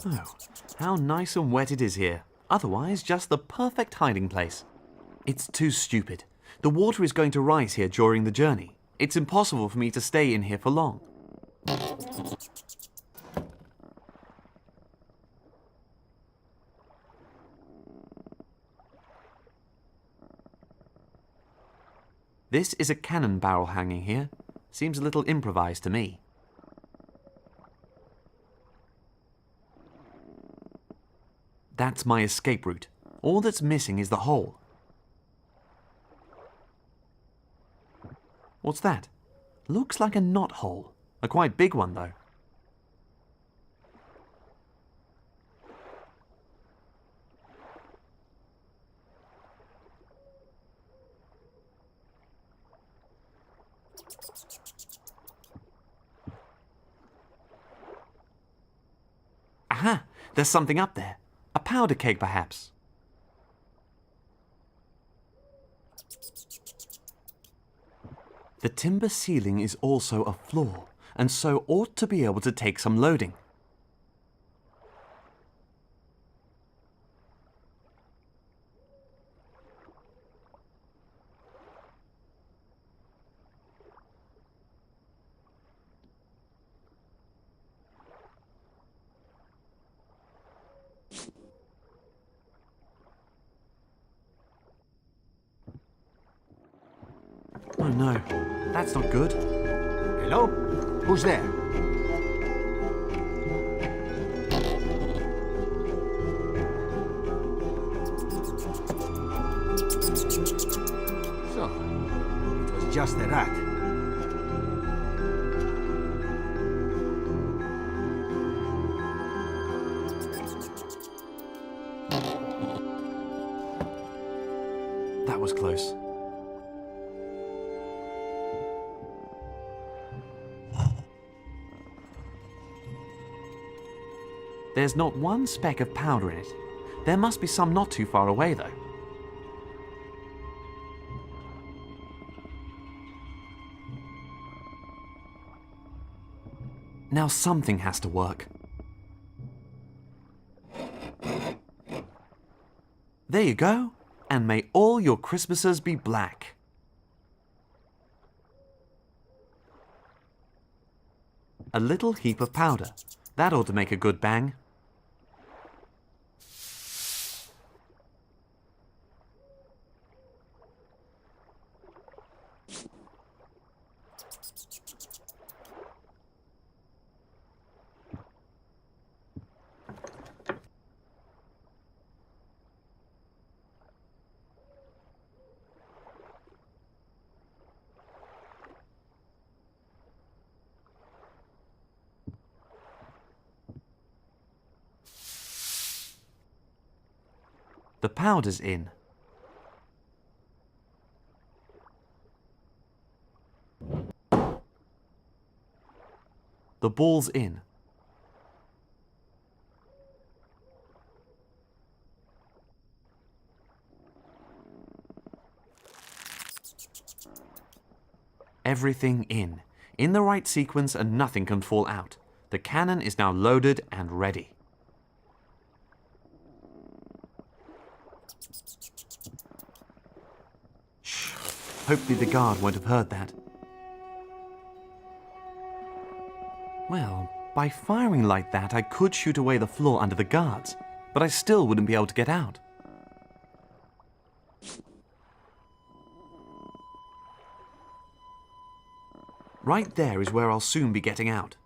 Oh, how nice and wet it is here. Otherwise, just the perfect hiding place. It's too stupid. The water is going to rise here during the journey. It's impossible for me to stay in here for long. This is a cannon barrel hanging here. Seems a little improvised to me. That's my escape route. All that's missing is the hole. What's that? Looks like a knot hole. A quite big one, though. Aha! There's something up there. A powder keg, perhaps. The timber ceiling is also a floor, and so ought to be able to take some loading. Oh no, that's not good. Hello? Who's there? So, it was just a rat. That was close. There's not one speck of powder in it. There must be some not too far away, though. Now something has to work. There you go. And may all your Christmases be black. A little heap of powder. That ought to make a good bang. The powder's in. The ball's in. Everything in the right sequence, and nothing can fall out. The cannon is now loaded and ready. Shh. Hopefully the guard won't have heard that. Well, by firing like that, I could shoot away the floor under the guards, but I still wouldn't be able to get out. Right there is where I'll soon be getting out.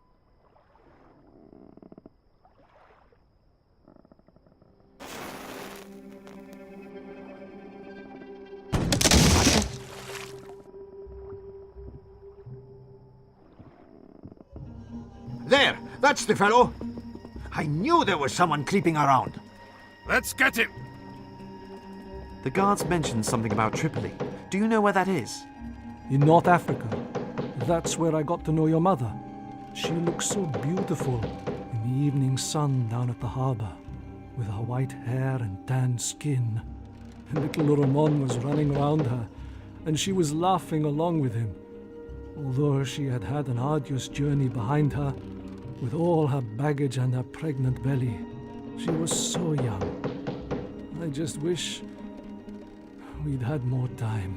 There! That's the fellow! I knew there was someone creeping around. Let's get him! The guards mentioned something about Tripoli. Do you know where that is? In North Africa. That's where I got to know your mother. She looked so beautiful in the evening sun down at the harbor, with her white hair and tanned skin. And little Ramon was running around her, and she was laughing along with him. Although she had had an arduous journey behind her, with all her baggage and her pregnant belly, she was so young. I just wish we'd had more time.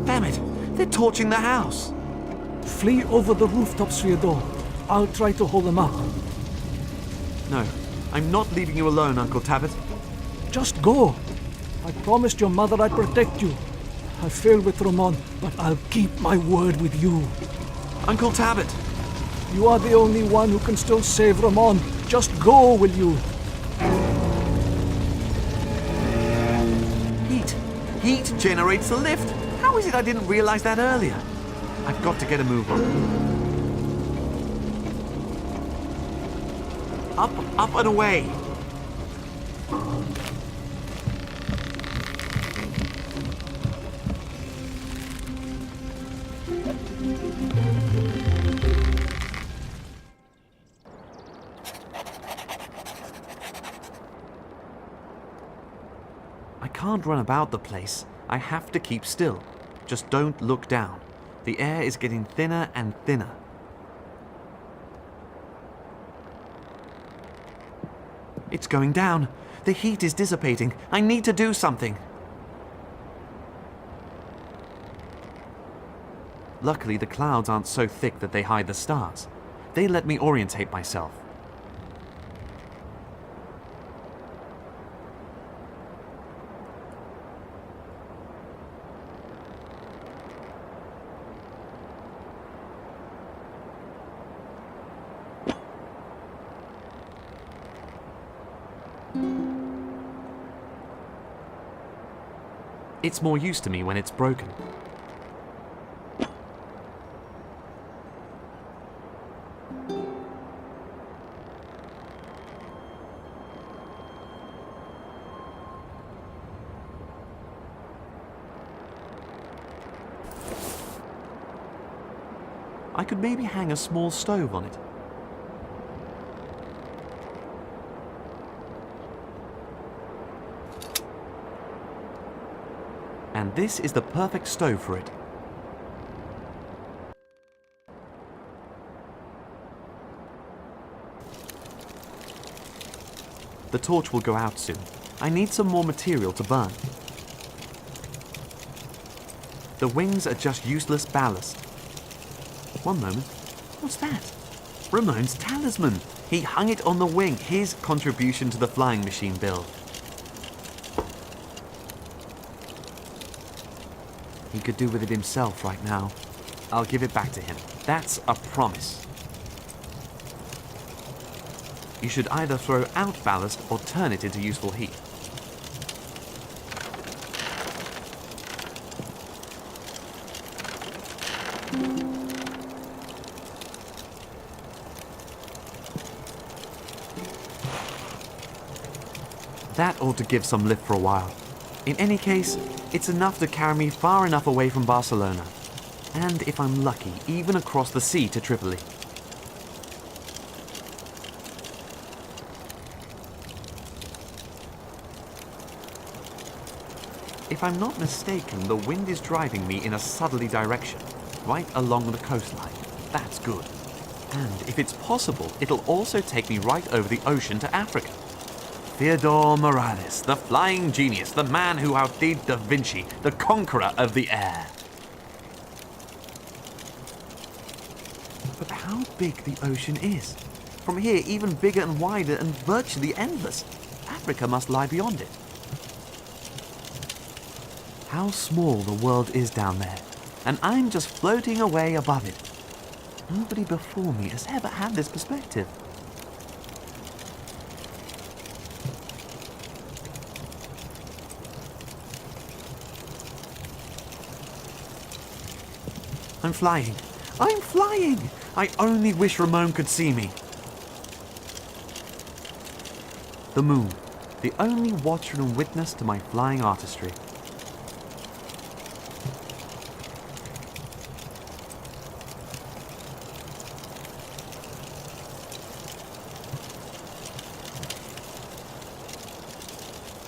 Damn it! They're torching the house! Flee over the rooftops, Fyodor. I'll try to hold them up. No, I'm not leaving you alone, Uncle Tabit. Just go. I promised your mother I'd protect you. I failed with Ramon, but I'll keep my word with you. Uncle Tabit! You are the only one who can still save Ramon. Just go, will you? Heat! Heat generates the lift! How is it I didn't realize that earlier? I've got to get a move on. Up and away! I can't run about the place. I have to keep still. Just don't look down. The air is getting thinner and thinner. It's going down. The heat is dissipating. I need to do something. Luckily, the clouds aren't so thick that they hide the stars. They let me orientate myself. It's more use to me when it's broken. I could maybe hang a small stove on it. And this is the perfect stove for it. The torch will go out soon. I need some more material to burn. The wings are just useless ballast. One moment. What's that? Ramon's talisman. He hung it on the wing. His contribution to the flying machine build. He could do with it himself right now. I'll give it back to him. That's a promise. You should either throw out ballast or turn it into useful heat. That ought to give some lift for a while. In any case, it's enough to carry me far enough away from Barcelona. And if I'm lucky, even across the sea to Tripoli. If I'm not mistaken, the wind is driving me in a southerly direction, right along the coastline. That's good. And if it's possible, it'll also take me right over the ocean to Africa. Theodore Morales, the flying genius, the man who outdid Da Vinci, the conqueror of the air. But how big the ocean is. From here, even bigger and wider and virtually endless. Africa must lie beyond it. How small the world is down there, and I'm just floating away above it. Nobody before me has ever had this perspective. I'm flying. I'm flying! I only wish Ramon could see me. The moon, the only watcher and witness to my flying artistry.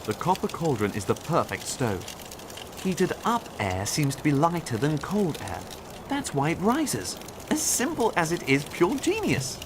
The copper cauldron is the perfect stove. Heated up air seems to be lighter than cold air. That's why it rises. As simple as it is pure genius.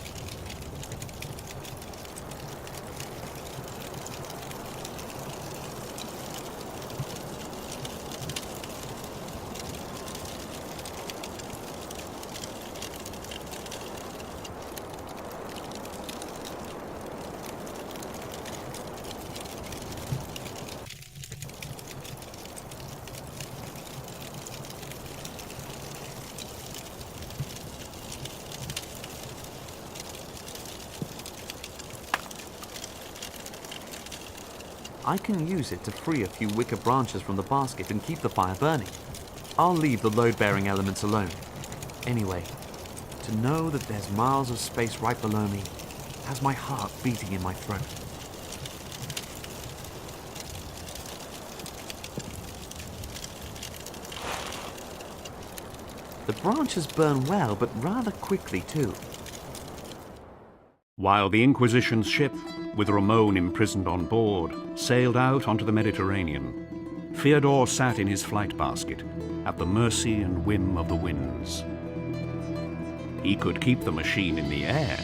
I can use it to free a few wicker branches from the basket and keep the fire burning. I'll leave the load-bearing elements alone. Anyway, to know that there's miles of space right below me has my heart beating in my throat. The branches burn well, but rather quickly too. While the Inquisition's ship, with Ramon imprisoned on board, sailed out onto the Mediterranean, Fyodor sat in his flight basket, at the mercy and whim of the winds. He could keep the machine in the air,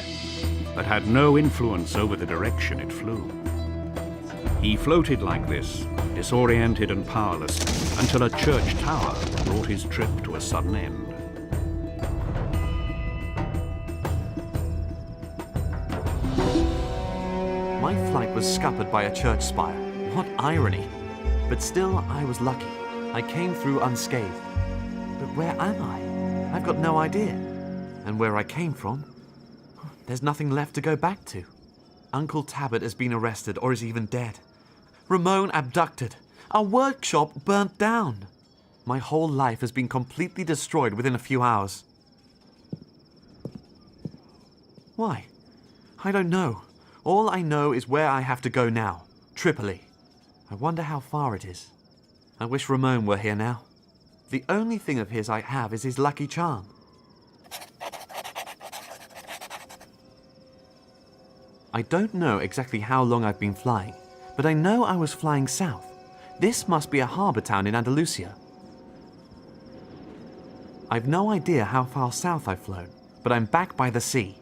but had no influence over the direction it flew. He floated like this, disoriented and powerless, until a church tower brought his trip to a sudden end. My flight was scuppered by a church spire. What irony! But still, I was lucky. I came through unscathed. But where am I? I've got no idea. And where I came from, there's nothing left to go back to. Uncle Tabit has been arrested or is even dead. Ramon abducted. Our workshop burnt down. My whole life has been completely destroyed within a few hours. Why? I don't know. All I know is where I have to go now. Tripoli. I wonder how far it is. I wish Ramon were here now. The only thing of his I have is his lucky charm. I don't know exactly how long I've been flying, but I know I was flying south. This must be a harbour town in Andalusia. I've no idea how far south I've flown, but I'm back by the sea.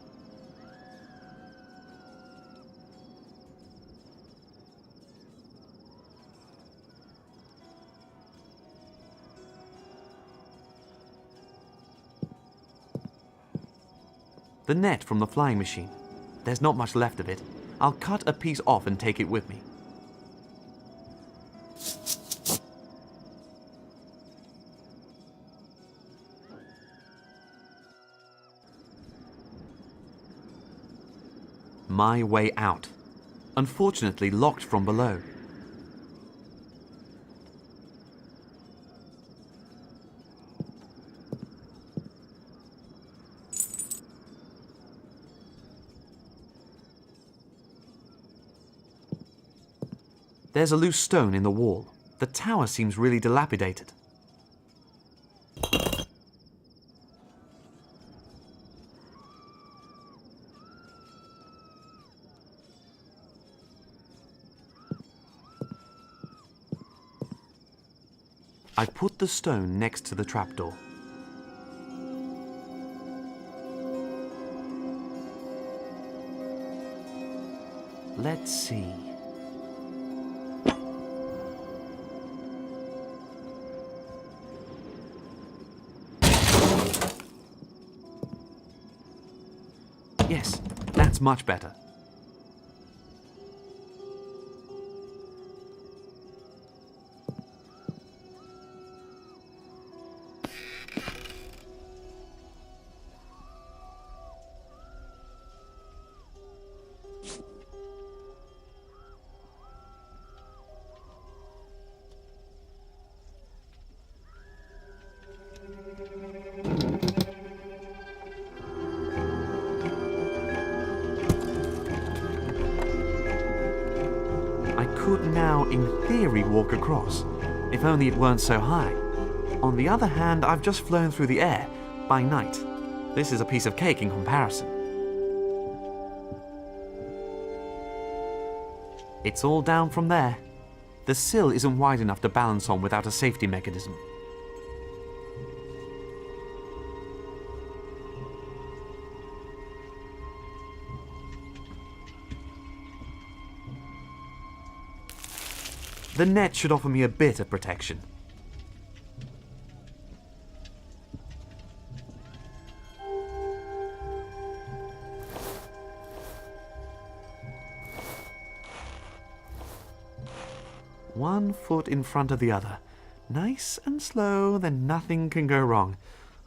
The net from the flying machine. There's not much left of it. I'll cut a piece off and take it with me. My way out. Unfortunately locked from below. There's a loose stone in the wall. The tower seems really dilapidated. I put the stone next to the trapdoor. Let's see. Yes, that's much better. I could now, in theory, walk across, if only it weren't so high. On the other hand, I've just flown through the air, by night. This is a piece of cake in comparison. It's all down from there. The sill isn't wide enough to balance on without a safety mechanism. The net should offer me a bit of protection. One foot in front of the other. Nice and slow, then nothing can go wrong.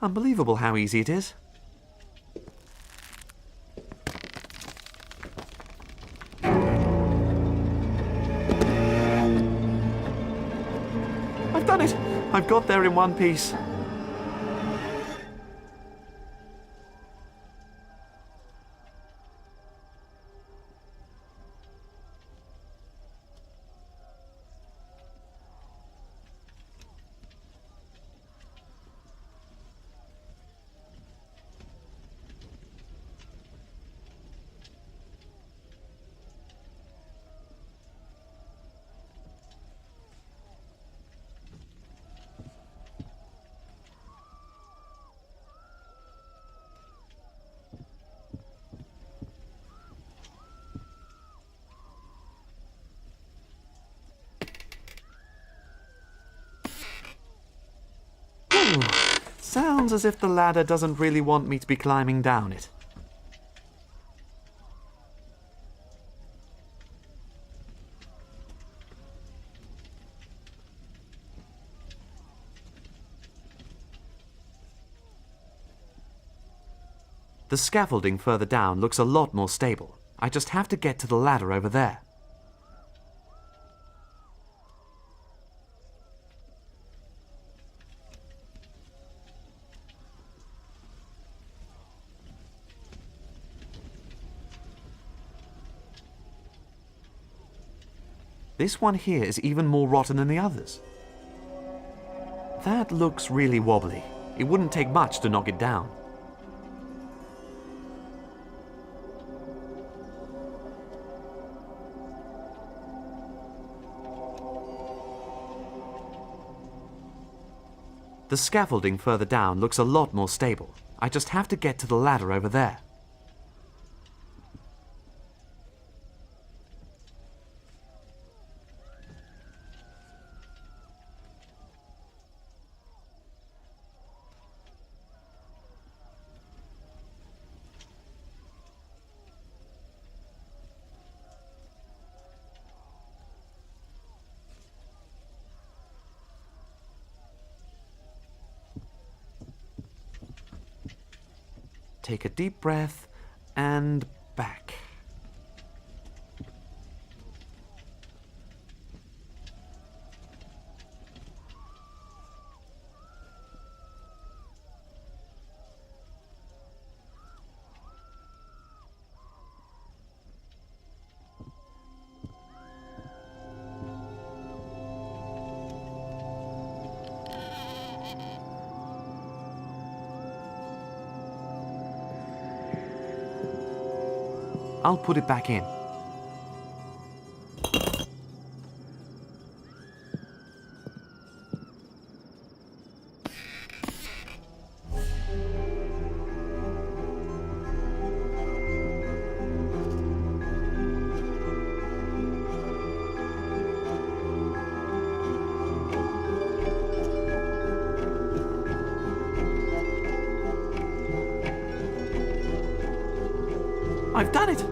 Unbelievable how easy it is. I've done it! I've got there in one piece. Sounds as if the ladder doesn't really want me to be climbing down it. The scaffolding further down looks a lot more stable. I just have to get to the ladder over there. This one here is even more rotten than the others. That looks really wobbly. It wouldn't take much to knock it down. The scaffolding further down looks a lot more stable. I just have to get to the ladder over there. Take a deep breath and back. I'll put it back in. I've done it!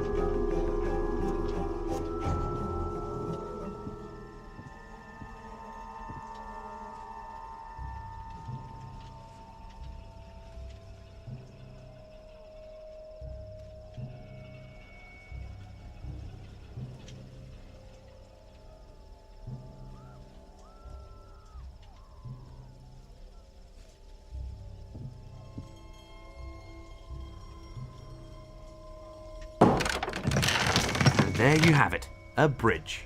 There you have it, a bridge.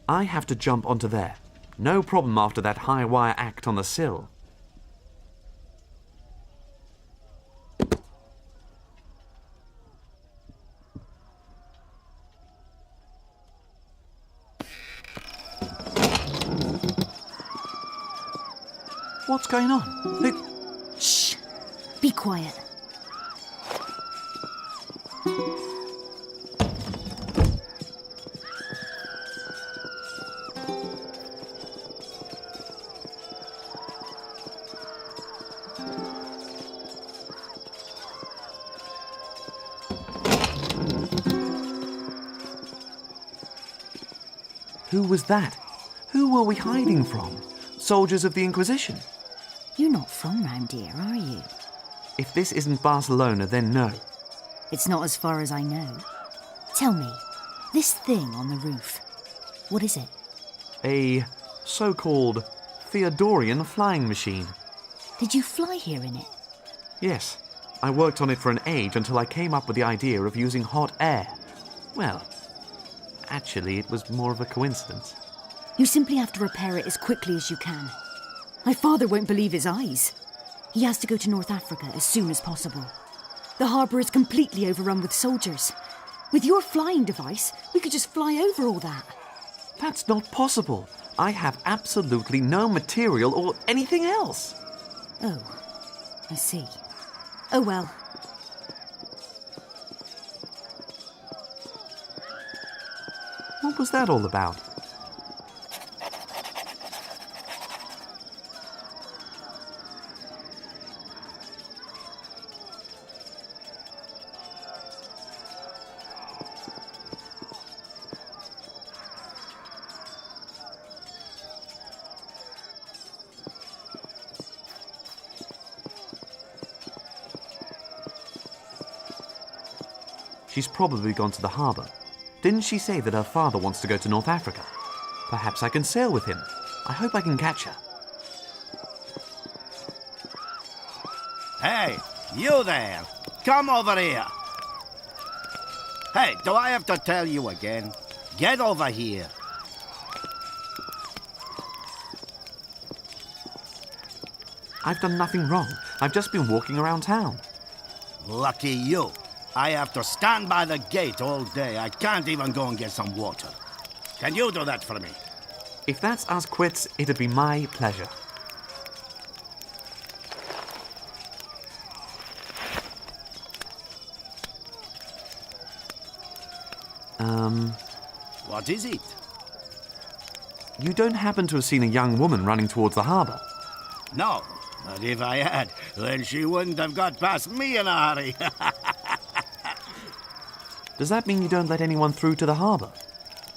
I have to jump onto there. No problem after that high wire act on the sill. What's going on? Look, Shh! Be quiet. who was that? Who were we hiding from? Soldiers of the Inquisition? You're not from round here, are you? If this isn't Barcelona, then no. It's not as far as I know. Tell me, this thing on the roof, what is it? A so-called Theodorian flying machine. Did you fly here in it? Yes, I worked on it for an age until I came up with the idea of using hot air. Well, actually, it was more of a coincidence. You simply have to repair it as quickly as you can. My father won't believe his eyes. He has to go to North Africa as soon as possible. The harbour is completely overrun with soldiers. With your flying device, we could just fly over all that. That's not possible. I have absolutely no material or anything else. Oh, I see. Oh well. What was that all about? She's probably gone to the harbour. Didn't she say that her father wants to go to North Africa? Perhaps I can sail with him. I hope I can catch her. Hey, you there! Come over here! Hey, do I have to tell you again? Get over here! I've done nothing wrong. I've just been walking around town. Lucky you. I have to stand by the gate all day. I can't even go and get some water. Can you do that for me? If that's us quits, it'd be my pleasure. What is it? You don't happen to have seen a young woman running towards the harbour? No, but if I had, then she wouldn't have got past me in a hurry. Does that mean you don't let anyone through to the harbour?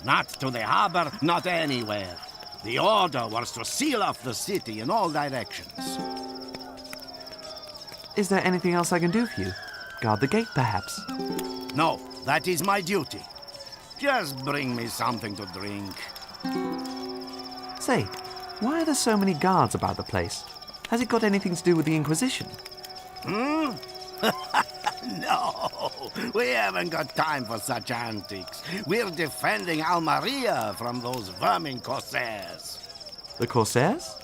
Not to the harbor, not anywhere. The order was to seal off the city in all directions. Is there anything else I can do for you? Guard the gate, perhaps? No, that is my duty. Just bring me something to drink. Say, why are there so many guards about the place? Has it got anything to do with the Inquisition? No, we haven't got time for such antics. We're defending Almeria from those vermin corsairs. The Corsairs?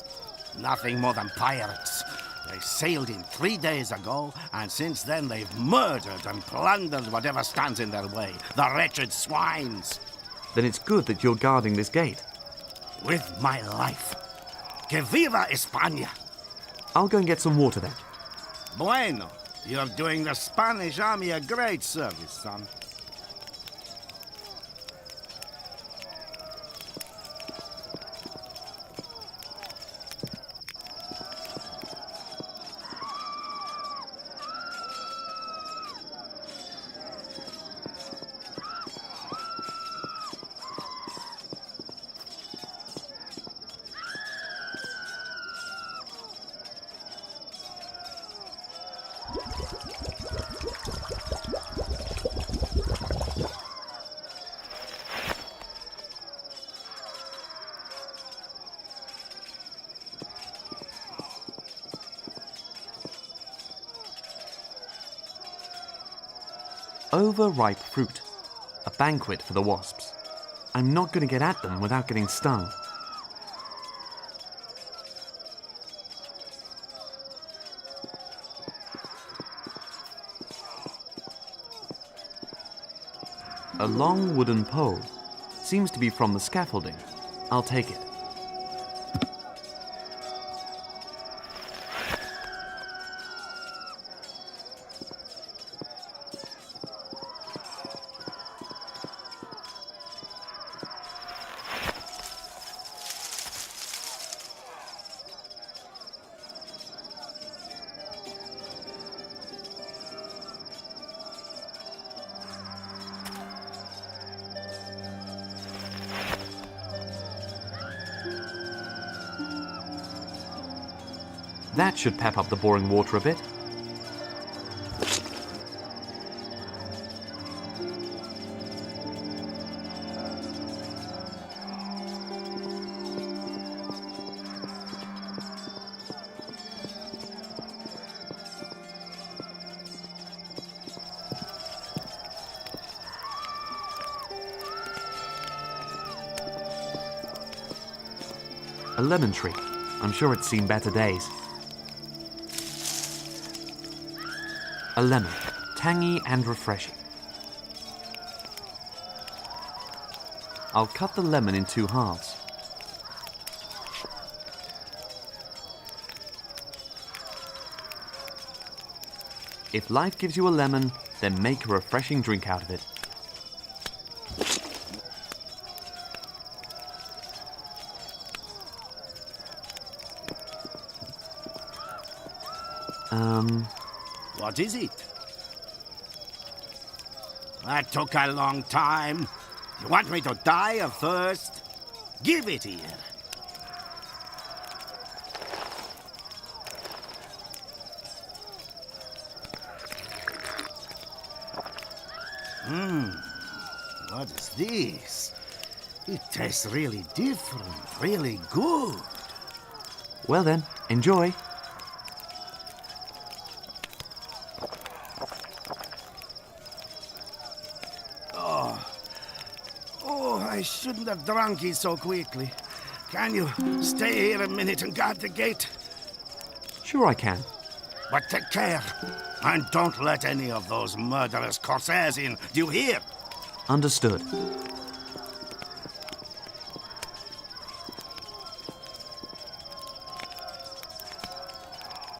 Nothing more than pirates. They sailed in 3 days ago, and since then they've murdered and plundered whatever stands in their way. The wretched swines. Then it's good that you're guarding this gate. With my life. Que viva España! I'll go and get some water then. Bueno. You're doing the Spanish army a great service, son. Overripe fruit. A banquet for the wasps. I'm not going to get at them without getting stung. A long wooden pole. Seems to be from the scaffolding. I'll take it. That should pep up the boring water a bit. A lemon tree. I'm sure it's seen better days. A lemon, tangy and refreshing. I'll cut the lemon in 2 halves. If life gives you a lemon, then make a refreshing drink out of it. What is it? That took a long time. You want me to die of thirst? Give it here. What is this? It tastes really different, really good. Well then, enjoy. Oh, I shouldn't have drunk it so quickly. Can you stay here a minute and guard the gate? Sure I can. But take care. And don't let any of those murderous corsairs in. Do you hear? Understood.